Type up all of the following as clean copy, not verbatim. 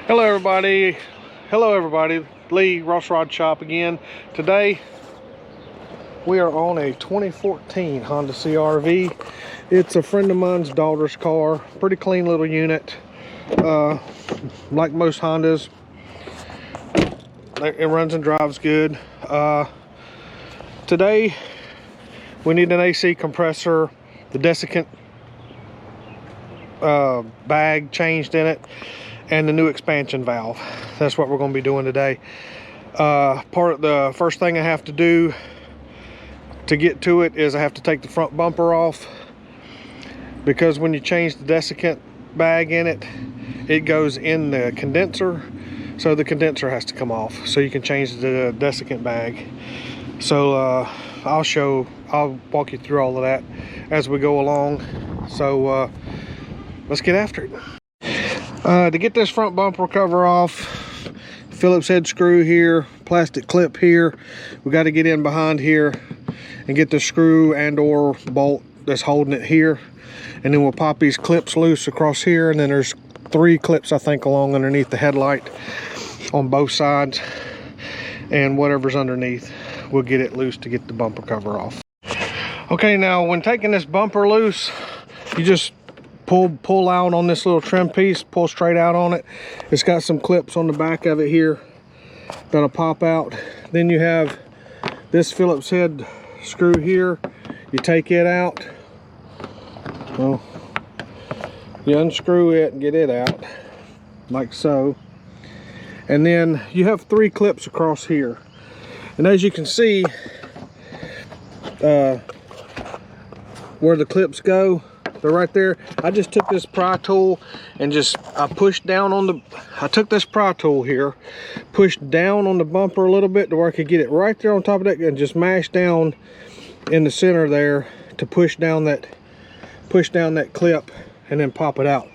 Hello everybody, Lee Ross Rod Shop again. Today we are on a 2014 Honda CRV. It's a friend of mine's daughter's car. Pretty clean little unit, like most Hondas. It runs and drives good. Today we need an AC compressor, the desiccant bag changed in it, and the new expansion valve. That's what we're going to be doing today. The first thing I have to do to get to it is I have to take the front bumper off, because when you change the desiccant bag in it, it goes in the condenser, so the condenser has to come off so you can change the desiccant bag. So I'll walk you through all of that as we go along. So let's get after it. To get this front bumper cover off, Phillips head screw here, plastic clip here. We got to get in behind here and get the screw and or bolt that's holding it here, and then we'll pop these clips loose across here, and then there's 3 clips I think along underneath the headlight on both sides, and whatever's underneath we'll get it loose to get the bumper cover off. Okay, now when taking this bumper loose, you just pull out on this little trim piece, pull straight out on it. It's got some clips on the back of it here that'll pop out. Then you have this Phillips head screw here. You take it out, well, you unscrew it and get it out like so, and then you have 3 clips across here, and as you can see where the clips go, they're right there. I just took this pry tool and I took this pry tool here, pushed down on the bumper a little bit to where I could get it right there on top of that, and just mash down in the center there to push down that clip and then pop it out.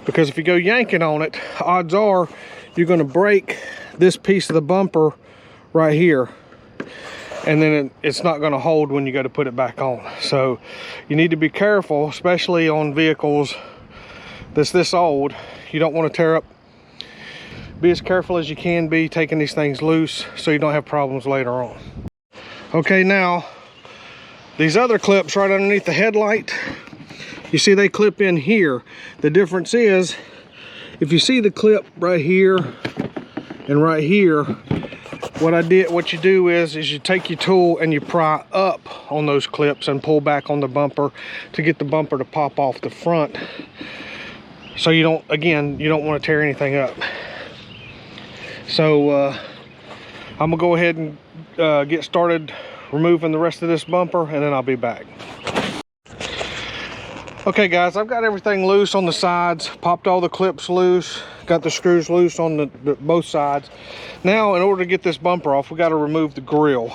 Because if you go yanking on it, odds are you're going to break this piece of the bumper right here, and then it's not going to hold when you go to put it back on. So you need to be careful, especially on vehicles that's this old. You don't want to tear up. Be as careful as you can be taking these things loose so you don't have problems later on. Okay, now these other clips right underneath the headlight, you see they clip in here. The difference is, if you see the clip right here and right here, what you do is you take your tool and you pry up on those clips and pull back on the bumper to get the bumper to pop off the front, so you don't want to tear anything up. So I'm gonna go ahead and get started removing the rest of this bumper, and then I'll be back. Okay guys, I've got everything loose on the sides, popped all the clips loose, got the screws loose on both sides. Now, in order to get this bumper off, we got to remove the grill.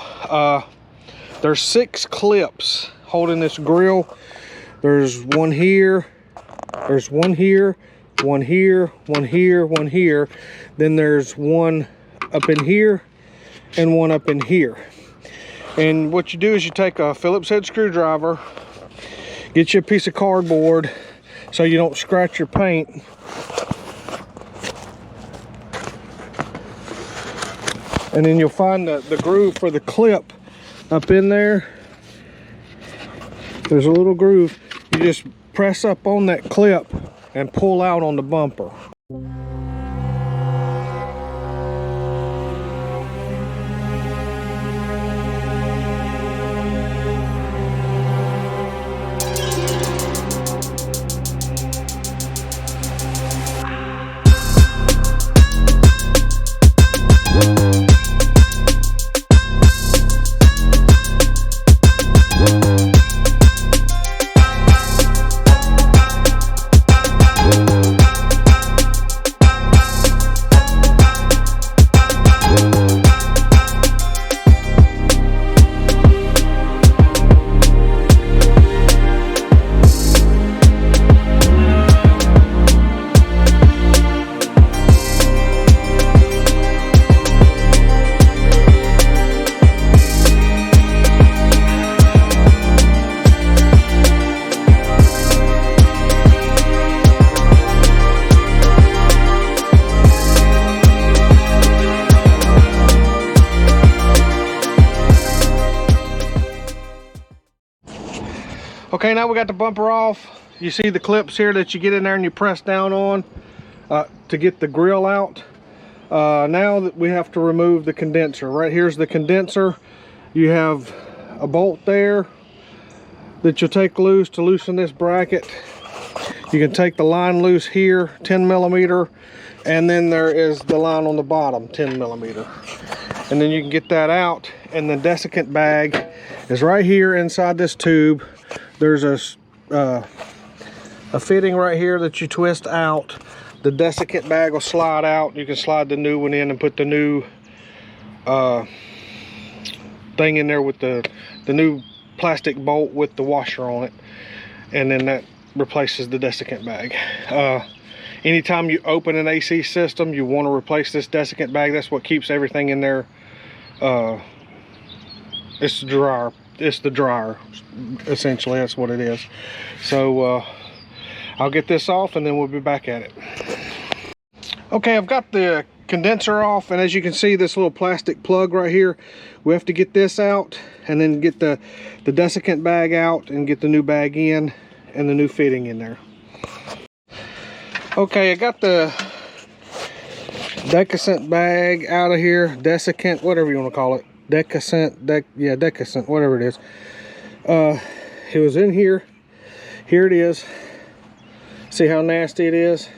There's 6 clips holding this grill. There's one here, there's one here, one here, one here, one here. Then there's one up in here and one up in here. And what you do is you take a Phillips head screwdriver, get you a piece of cardboard so you don't scratch your paint. And then you'll find the groove for the clip up in there. There's a little groove. You just press up on that clip and pull out on the bumper. Okay, now we got the bumper off. You see the clips here that you get in there and you press down on to get the grill out. Now that we have to remove the condenser. Right here's the condenser. You have a bolt there that you'll take loose to loosen this bracket. You can take the line loose here, 10 millimeter, and then there is the line on the bottom, 10 millimeter. And then you can get that out, and the desiccant bag is right here inside this tube. There's a fitting right here that you twist out. The desiccant bag will slide out. You can slide the new one in and put the new thing in there with the new plastic bolt with the washer on it, and then that replaces the desiccant bag. Anytime you open an AC system, you want to replace this desiccant bag. That's what keeps everything in there. It's the dryer, essentially. That's what it is. So I'll get this off and then we'll be back at it. Okay, I've got the condenser off, and as you can see, this little plastic plug right here, we have to get this out and then get the desiccant bag out and get the new bag in and the new fitting in there. Okay, I got the desiccant bag out of here, desiccant, whatever you want to call it, desiccant, whatever it is. It was in here. Here it is. See how nasty it is?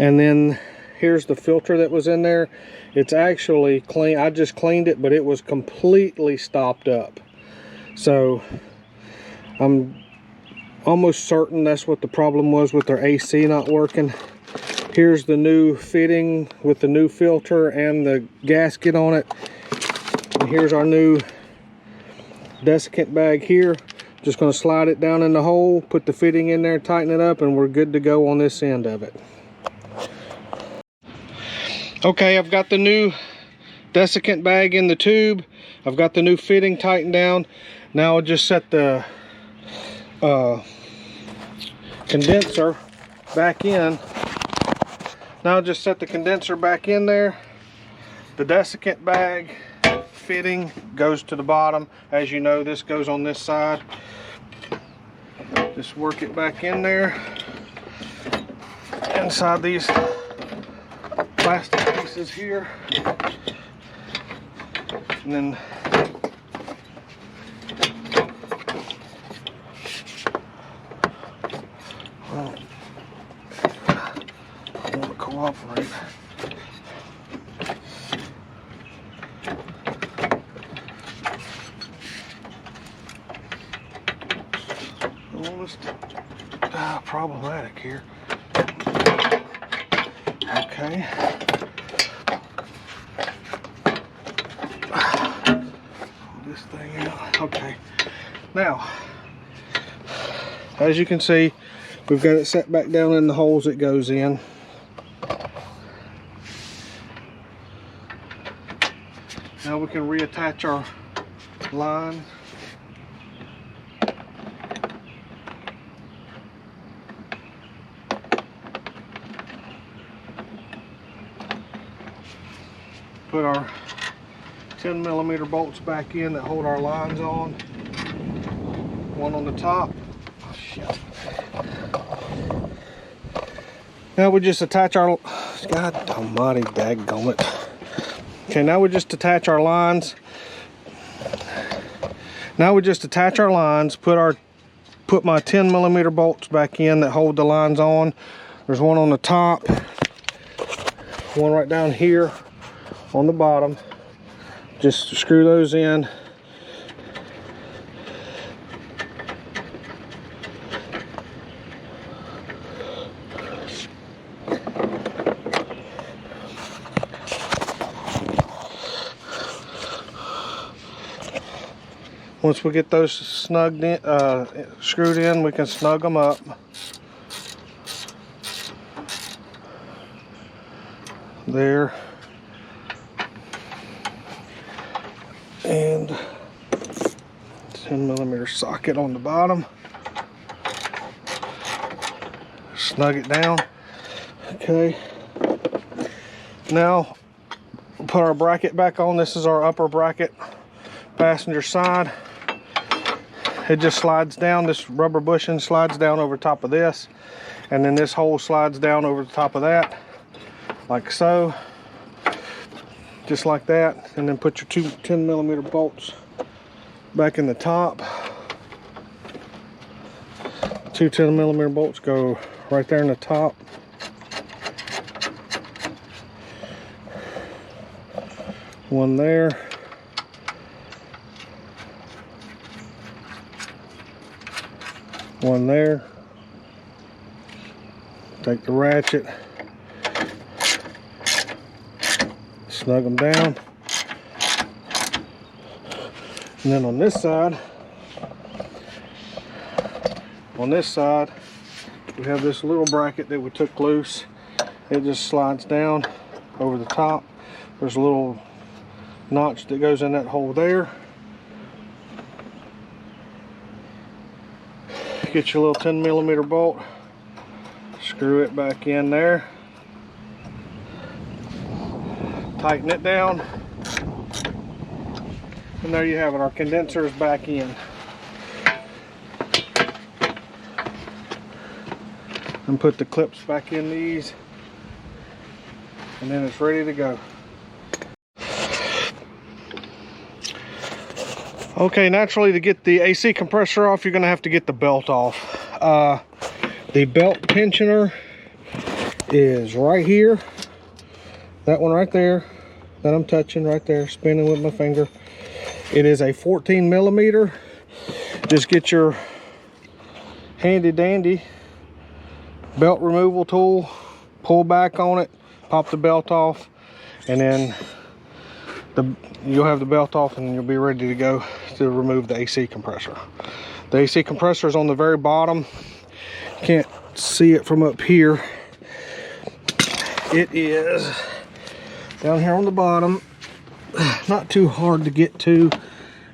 And then here's the filter that was in there. It's actually clean. I just cleaned it, but it was completely stopped up. So I'm almost certain that's what the problem was with their AC not working. Here's the new fitting with the new filter and the gasket on it. And here's our new desiccant bag here. Just going to slide it down in the hole, put the fitting in there, tighten it up, and we're good to go on this end of it. Okay, I've got the new desiccant bag in the tube. I've got the new fitting tightened down. Now I'll just set the condenser back in. Now I'll just set the condenser back in there. The desiccant bag fitting goes to the bottom. As you know, this goes on this side. Just work it back in there inside these plastic pieces here, and then well, I want to cooperate. Problematic here. Okay. Pull this thing out. Okay. Now, as you can see, we've got it set back down in the holes it goes in. Now we can reattach our line. Put our 10 millimeter bolts back in that hold our lines on. One on the top. Oh, shit. Now we just attach our, God almighty dadgummit. Okay, now we just attach our lines. Now we just attach our lines, put my 10 millimeter bolts back in that hold the lines on. There's one on the top, one right down here on the bottom. Just screw those in. Once we get those snugged in, screwed in, we can snug them up. There. And 10 millimeter socket on the bottom. Snug it down. Okay. Now we'll put our bracket back on. This is our upper bracket, passenger side. it just slides down. This rubber bushing slides down over top of this, and then this hole slides down over the top of that, like so, just like that. And then put your two 10mm bolts back in the top. Two 10mm bolts go right there in the top. One there. One there. Take the ratchet, snug them down. And then on this side, we have this little bracket that we took loose. It just slides down over the top. There's a little notch that goes in that hole there. Get your little 10mm bolt, screw it back in there, tighten it down, and there you have it. Our condenser is back in. And put the clips back in these, and then it's ready to go. Okay, naturally, to get the AC compressor off, you're gonna have to get the belt off. The belt tensioner is right here. That one right there that I'm touching right there, spinning with my finger. It is a 14mm. Just get your handy dandy belt removal tool, pull back on it, pop the belt off, and then you'll have the belt off and you'll be ready to go to remove the AC compressor. The AC compressor is on the very bottom. Can't see it from up here. It is down here on the bottom. Not too hard to get to.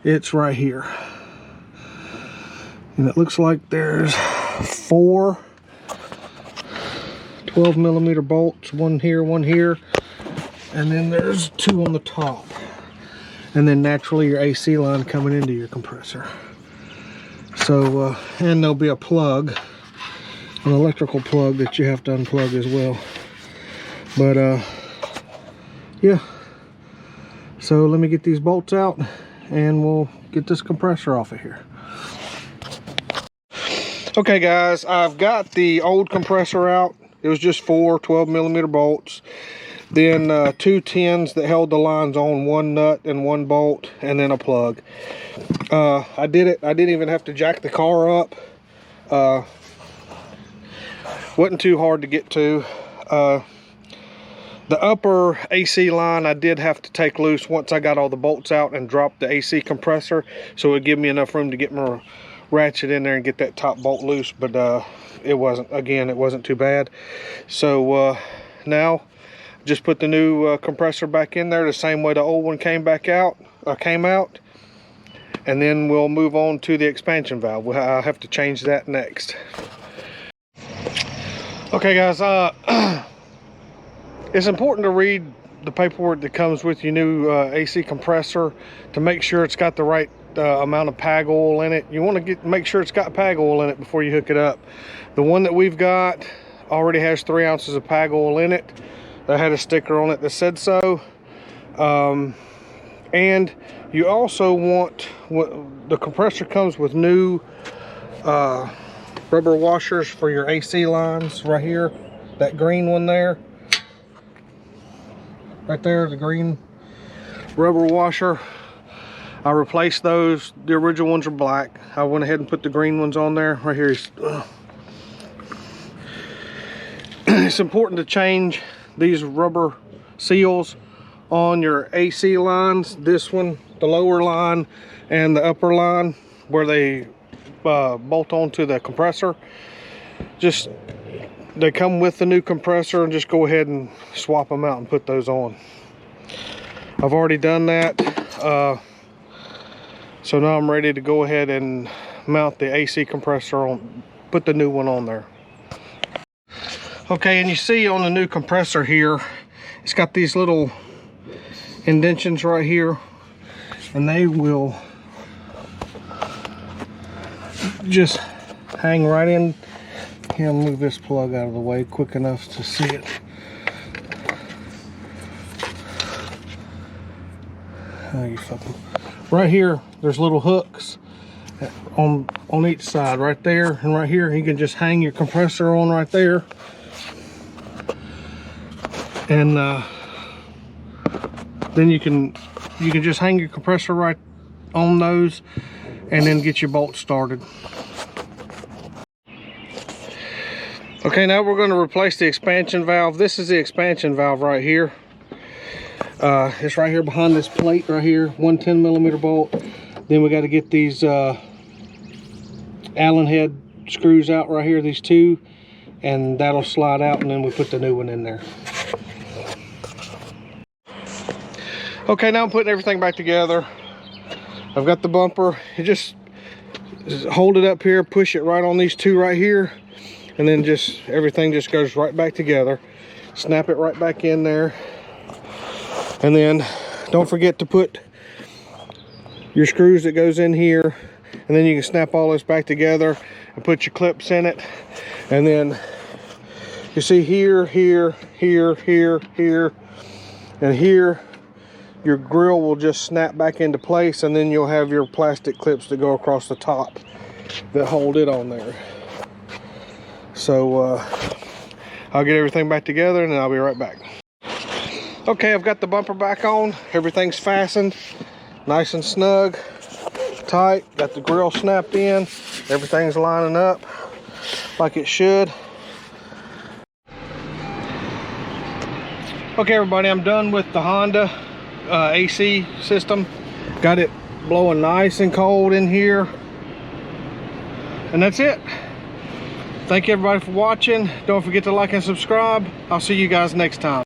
It's right here. And it looks like there's 4 12mm bolts, one here, and then there's 2 on the top. And then naturally your AC line coming into your compressor. So, and there'll be a plug, an electrical plug that you have to unplug as well. But, yeah. So let me get these bolts out and we'll get this compressor off of here. Okay guys, I've got the old compressor out. It was just 4 12mm bolts. Then 2 10s that held the lines on, 1 nut and 1 bolt, and then a plug. I did it. I didn't even have to jack the car up. Wasn't too hard to get to. The upper AC line I did have to take loose once I got all the bolts out and dropped the AC compressor, so it would give me enough room to get my ratchet in there and get that top bolt loose. But it wasn't too bad. So now just put the new compressor back in there the same way the old one came out, and then we'll move on to the expansion valve. I'll have to change that next. Okay guys, it's important to read the paperwork that comes with your new AC compressor to make sure it's got the right amount of PAG oil in it. You want to make sure it's got PAG oil in it before you hook it up. The one that we've got already has 3 ounces of PAG oil in it. That had a sticker on it that said so. And you also want, the compressor comes with new rubber washers for your AC lines right here. That green one there. Right there, the green rubber washer. I replaced those. The original ones are black. I went ahead and put the green ones on there. Right here. It's important to change these rubber seals on your AC lines. This one, the lower line, and the upper line where they bolt onto the compressor. Just, they come with the new compressor, and just go ahead and swap them out and put those on. I've already done that. So now I'm ready to go ahead and mount the AC compressor on, put the new one on there. Okay, and you see on the new compressor here, it's got these little indentions right here, and they will just hang right in. Here, I'll move this plug out of the way quick enough to see it. Oh, you fucking. Right here, there's little hooks on each side, right there and right here. You can just hang your compressor on right there, and then you can just hang your compressor right on those, and then get your bolt started. Okay, now we're going to replace the expansion valve. This is the expansion valve right here. It's right here behind this plate right here, 110mm bolt. Then we got to get these Allen head screws out right here, these two, and that'll slide out, and then we put the new one in there. Okay, now I'm putting everything back together. I've got the bumper. You just hold it up here, push it right on these two right here, and then just everything just goes right back together. Snap it right back in there. And then don't forget to put your screws that goes in here, and then you can snap all this back together and put your clips in it. And then you see here, here, here, here, here, and here, your grill will just snap back into place, and then you'll have your plastic clips that go across the top that hold it on there. So I'll get everything back together, and then I'll be right back. Okay, I've got the bumper back on. Everything's fastened, nice and snug, tight. Got the grill snapped in. Everything's lining up like it should. Okay, everybody, I'm done with the Honda AC system. Got it blowing nice and cold in here. And that's it. Thank you, everybody, for watching. Don't forget to like and subscribe. I'll see you guys next time.